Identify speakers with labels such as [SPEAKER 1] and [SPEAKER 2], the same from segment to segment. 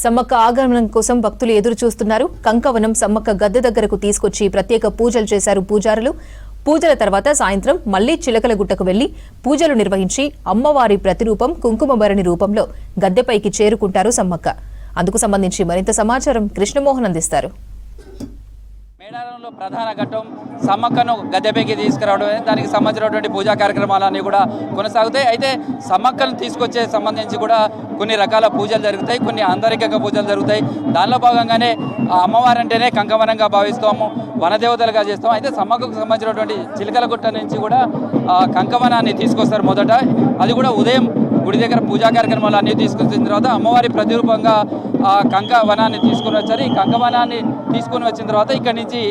[SPEAKER 1] సమ్మక్క ఆగమనం కోసం భక్తులు ఎదురు చూస్తున్నారు. కంకవనం సమ్మక్క గద్దె దగ్గరకు తీసుకొచ్చి ప్రత్యేక పూజలు చేశారు పూజారులు. పూజల తర్వాత సాయంత్రం మళ్లీ చిలకలగుట్టకు వెళ్లి పూజలు నిర్వహించి అమ్మవారి ప్రతిరూపం కుంకుమభరణి రూపంలో గద్దెపైకి చేరుకుంటారు సమ్మక్క. అందుకు సంబంధించి మరింత సమాచారం కృష్ణమోహన్ అందిస్తారు.
[SPEAKER 2] మేడారంలో ప్రధాన ఘట్టం సమ్మక్కను గద్దెపైకి తీసుకురావడం, దానికి సంబంధించినటువంటి పూజా కార్యక్రమాలన్నీ కూడా కొనసాగుతాయి. అయితే సమ్మక్కను తీసుకొచ్చే సంబంధించి కూడా కొన్ని రకాల పూజలు జరుగుతాయి, కొన్ని ఆంతరికంగా పూజలు జరుగుతాయి. దానిలో భాగంగానే అమ్మవారు అంటేనే కంకవనంగా భావిస్తాము, వనదేవతలుగా చేస్తాం. అయితే సమ్మక్కకు సంబంధించినటువంటి చిలకలగుట్ట నుంచి కూడా కంకవనాన్ని తీసుకొస్తారు. మొదట అది కూడా ఉదయం గుడి దగ్గర పూజా కార్యక్రమాలు అన్నీ తీసుకొచ్చిన తర్వాత అమ్మవారి ప్రతిరూపంగా కంకవనాన్ని తీసుకుని వచ్చారు. ఈ కంకవనాన్ని తీసుకుని వచ్చిన తర్వాత ఇక్కడి నుంచి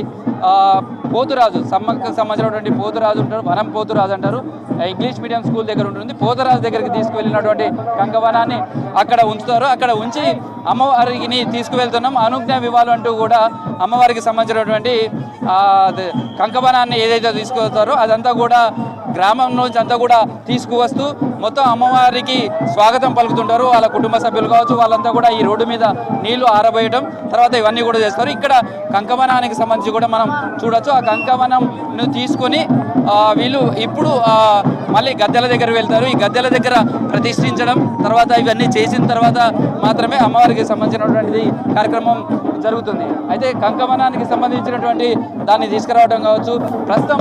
[SPEAKER 2] పోతురాజు, సమ్మక్కకు సంబంధించినటువంటి పోతురాజు ఉంటారు, వనం పోతురాజు అంటారు, ఇంగ్లీష్ మీడియం స్కూల్ దగ్గర ఉంటుంది. పోతురాజు దగ్గరికి తీసుకువెళ్ళినటువంటి కంకవనాన్ని అక్కడ ఉంచుతారు. అక్కడ ఉంచి అమ్మవారికి తీసుకువెళ్తున్నాం అనుజ్ఞ వివాలు అంటూ కూడా అమ్మవారికి సంబంధించినటువంటి కంకవనాన్ని ఏదైతే తీసుకువస్తారో అదంతా కూడా గ్రామం నుంచి అంతా కూడా తీసుకువస్తూ మొత్తం అమ్మవారికి స్వాగతం పలుకుతుంటారు. వాళ్ళ కుటుంబ సభ్యులు కావచ్చు, వాళ్ళంతా కూడా ఈ రోడ్డు మీద నీళ్లు ఆరబోయటం తర్వాత ఇవన్నీ కూడా చేస్తారు. ఇక్కడ కంకవనానికి సంబంధించి కూడా మనం చూడొచ్చు. ఆ కంకవనంను తీసుకొని వీళ్ళు ఇప్పుడు మళ్ళీ గద్దెల దగ్గర వెళ్తారు. ఈ గద్దెల దగ్గర ప్రతిష్ఠించడం తర్వాత ఇవన్నీ చేసిన తర్వాత మాత్రమే అమ్మవారికి సంబంధించినటువంటి కార్యక్రమం జరుగుతుంది. అయితే కంకవనానికి సంబంధించినటువంటి దాన్ని తీసుకురావడం కావచ్చు, ప్రస్తుతం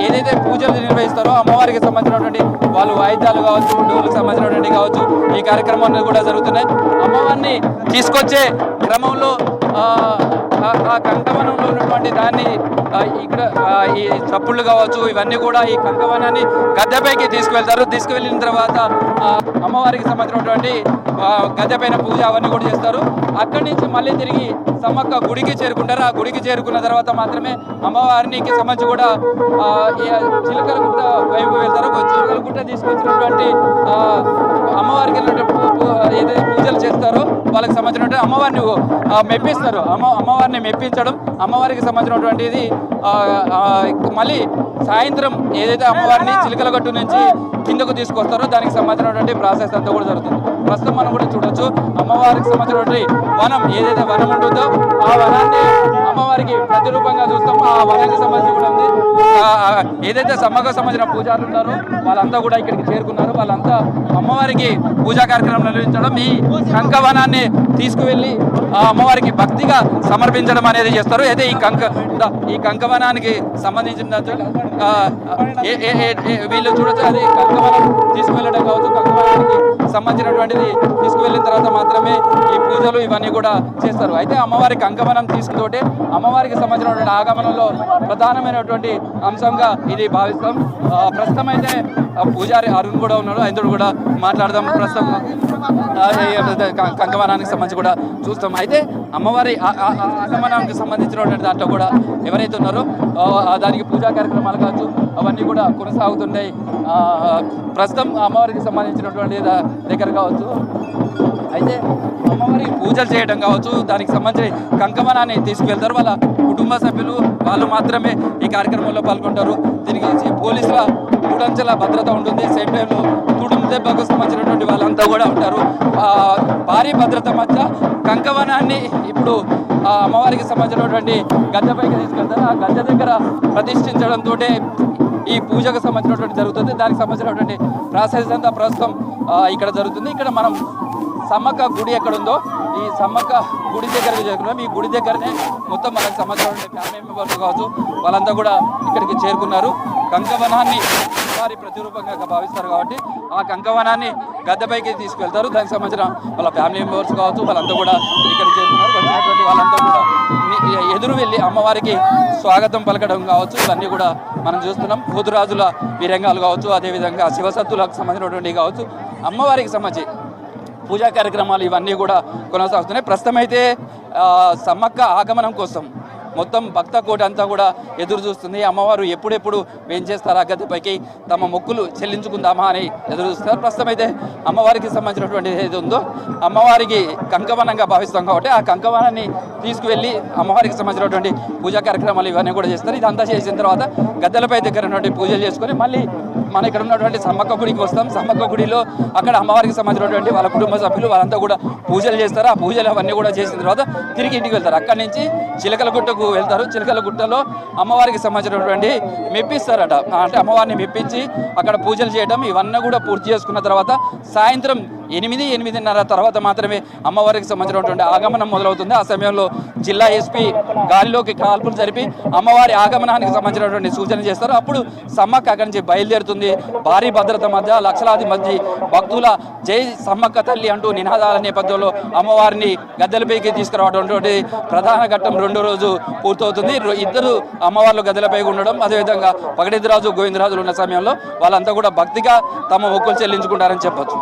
[SPEAKER 2] ఏదైతే పూజలు నిర్వహిస్తారో అమ్మవారికి సంబంధించినటువంటి వాళ్ళు వాయిద్యాలు కావచ్చు, డోలుకు సంబంధించినటువంటి కావచ్చు, ఈ కార్యక్రమాన్ని కూడా జరుగుతున్నాయి. అమ్మవారిని తీసుకొచ్చే క్రమంలో ఆ కంకవనంలో ఉన్నటువంటి దాన్ని ఇక్కడ ఈ చప్పుళ్ళు కావచ్చు ఇవన్నీ కూడా ఈ కంకవనాన్ని గద్దెపైకి తీసుకువెళ్తారు. తీసుకువెళ్ళిన తర్వాత అమ్మవారికి సంబంధించినటువంటి గద్దెపైన పూజ అవన్నీ కూడా చేస్తారు. అక్కడి నుంచి మళ్ళీ తిరిగి సమ్మక్క గుడికి చేరుకుంటారు. ఆ గుడికి చేరుకున్న తర్వాత మాత్రమే అమ్మవారికి సంబంధించి కూడా చిలకలగుట్ట వైపు వెళ్తారు. చిలకలగుట్ట తీసుకొచ్చినటువంటి అమ్మవారికి ఏదైతే పూజలు చేస్తారో వాళ్ళకి సంబంధించినటువంటి అమ్మవారిని మెప్పిస్తారు. అమ్మవారిని మెప్పించడం, అమ్మవారికి సంబంధించినటువంటిది మళ్ళీ సాయంత్రం ఏదైతే అమ్మవారిని చిలకలగట్టు నుంచి కిందకు తీసుకొస్తారో దానికి సంబంధించినటువంటి ప్రాసెస్ అంతా కూడా జరుగుతుంది. ప్రస్తుతం మనం కూడా చూడొచ్చు, అమ్మవారికి సంబంధించినటువంటి వనం ఏదైతే వనం ఉంటుందో ఆ వనాన్ని అమ్మవారికి ప్రతిరూపంగా చూస్తాం. ఆ వనానికి సంబంధించి కూడా ఉంది. ఏదైతే సమ్మక్కకు సంబంధించిన పూజారులు ఉన్నారో వాళ్ళంతా కూడా ఇక్కడికి చేరుకున్నారు. వాళ్ళంతా అమ్మవారికి పూజా కార్యక్రమం నిర్వహించడం, ఈ కంకవనాన్ని తీసుకువెళ్ళి అమ్మవారికి భక్తిగా సమర్పించడం అనేది చేస్తారు. అయితే ఈ కంకవనానికి సంబంధించిన వీళ్ళు చూడొచ్చు, అది కంకవనం తీసుకువెళ్ళడం కావచ్చు. కంకవనానికి సంబంధించినటువంటిది తీసుకువెళ్ళిన తర్వాత మాత్రమే ఈ పూజలు ఇవన్నీ కూడా చేస్తారు. అయితే అమ్మవారి కంకవనం తీసుకుంటే అమ్మవారికి సంబంధించినటువంటి ఆగమనంలో ప్రధానమైనటువంటి అంశంగా ఇది భావిస్తాం. ప్రస్తుతం అయితే పూజారి అరుణ్ కూడా ఉన్నాడు, ఆయనతో కూడా మాట్లాడదాం. ప్రస్తుతం కంకవనానికి సంబంధించి కూడా చూస్తాం. అయితే అమ్మవారి ఆగమనానికి సంబంధించినటువంటి దాంట్లో కూడా ఎవరైతే ఉన్నారో దానికి పూజా కార్యక్రమాలు కావచ్చు అవన్నీ కూడా కొనసాగుతుంటాయి. ప్రస్తుతం అమ్మవారికి సంబంధించినటువంటి దగ్గర కావచ్చు, అయితే అమ్మవారికి పూజలు చేయడం కావచ్చు, దానికి సంబంధించి కంకవనాన్ని తీసుకువెళ్తారు. వాళ్ళ కుటుంబ సభ్యులు వాళ్ళు మాత్రమే ఈ కార్యక్రమంలో పాల్గొంటారు. దీనికి పోలీసుల మూడంచెల భద్రత ఉంటుంది. సేమ్ టైంలో తుడుము దెబ్బకు సంబంధించినటువంటి వాళ్ళంతా కూడా ఉంటారు. భారీ భద్రత మధ్య కంకవనాన్ని ఇప్పుడు అమ్మవారికి సంబంధించినటువంటి గద్దెపైకి తీసుకెళ్తారు. ఆ గద్దె దగ్గర ప్రతిష్ఠించడంతో ఈ పూజకు సంబంధించినటువంటి జరుగుతుంది. దానికి సంబంధించినటువంటి ప్రాసెస్ అంతా ప్రస్తుతం ఇక్కడ జరుగుతుంది. ఇక్కడ మనం సమ్మక్క గుడి ఎక్కడ ఉందో ఈ సమ్మక్క గుడి దగ్గరకు చేరుకున్నాం. ఈ గుడి దగ్గరనే మొత్తం మనకు సంబంధించినటువంటి ఫ్యామిలీ మెంబర్స్ కావచ్చు వాళ్ళంతా కూడా ఇక్కడికి చేరుకున్నారు. కంకవనాన్ని వారి ప్రతిరూపంగా భావిస్తారు కాబట్టి ఆ కంకవనాన్ని గద్దెపైకి తీసుకెళ్తారు. దానికి సంబంధించిన వాళ్ళ ఫ్యామిలీ మెంబర్స్ కావచ్చు వాళ్ళంతా కూడా ఇక్కడికి చేరుకున్నారు. వచ్చినటువంటి వాళ్ళంతా కూడా ఎదురు వెళ్ళి అమ్మవారికి స్వాగతం పలకడం కావచ్చు ఇవన్నీ కూడా మనం చూస్తున్నాం. పోతురాజుల వీరంగాలు కావచ్చు, అదేవిధంగా శివసత్తులకు సంబంధించినటువంటి కావచ్చు, అమ్మవారికి సంబంధించి పూజా కార్యక్రమాలు ఇవన్నీ కూడా కొనసాగుతున్నాయి. ప్రస్తుతం అయితే సమ్మక్క ఆగమనం కోసం మొత్తం భక్త కోటి అంతా కూడా ఎదురు చూస్తుంది. అమ్మవారు ఎప్పుడెప్పుడు వేంచేస్తారా గద్దెపైకి, తమ మొక్కులు చెల్లించుకుందామా అని ఎదురు చూస్తారు. ప్రస్తుతం అయితే అమ్మవారికి సంబంధించినటువంటి ఏది ఉందో అమ్మవారికి కంకవనంగా భావిస్తాం కాబట్టి ఆ కంకవనాన్ని తీసుకువెళ్ళి అమ్మవారికి సంబంధించినటువంటి పూజా కార్యక్రమాలు ఇవన్నీ కూడా చేస్తారు. ఇదంతా చేసిన తర్వాత గద్దెలపై దగ్గర పూజలు చేసుకొని మళ్ళీ మన ఇక్కడ ఉన్నటువంటి సమ్మక్క గుడికి వస్తాం. సమ్మక్క గుడిలో అక్కడ అమ్మవారికి సంబంధించినటువంటి వాళ్ళ కుటుంబ సభ్యులు వాళ్ళంతా కూడా పూజలు చేస్తారు. ఆ పూజలు అవన్నీ కూడా చేసిన తర్వాత తిరిగి ఇంటికి వెళ్తారు. అక్కడి నుంచి చిలకల గుట్టకు వెళ్తారు. చిలకల గుట్టలో అమ్మవారికి సంబంధించినటువంటి మెప్పిస్తారట. అంటే అమ్మవారిని మెప్పించి అక్కడ పూజలు చేయడం ఇవన్నీ కూడా పూర్తి చేసుకున్న తర్వాత సాయంత్రం 8-8:30 తర్వాత మాత్రమే అమ్మవారికి సంబంధించినటువంటి ఆగమనం మొదలవుతుంది. ఆ సమయంలో జిల్లా ఎస్పీ గాలిలోకి కాల్పులు జరిపి అమ్మవారి ఆగమనానికి సంబంధించినటువంటి సూచన చేస్తారు. అప్పుడు సమ్మక్క అక్కడి నుంచి బయలుదేరుతుంది. భారీ భద్రత మధ్య లక్షలాది మంది భక్తుల జై సమ్మక్క తల్లి అంటూ నినాదాల నేపథ్యంలో అమ్మవారిని గద్దెలపైకి తీసుకురావడం ప్రధాన ఘట్టం రెండో రోజు పూర్తవుతుంది. ఇద్దరు అమ్మవార్లు గద్దెలపై ఉండడం, అదేవిధంగా పగడిద్రాజు గోవిందరాజులు ఉన్న సమయంలో వాళ్ళంతా కూడా భక్తిగా తమ మొక్కులు చెల్లించుకుంటారని చెప్పొచ్చు.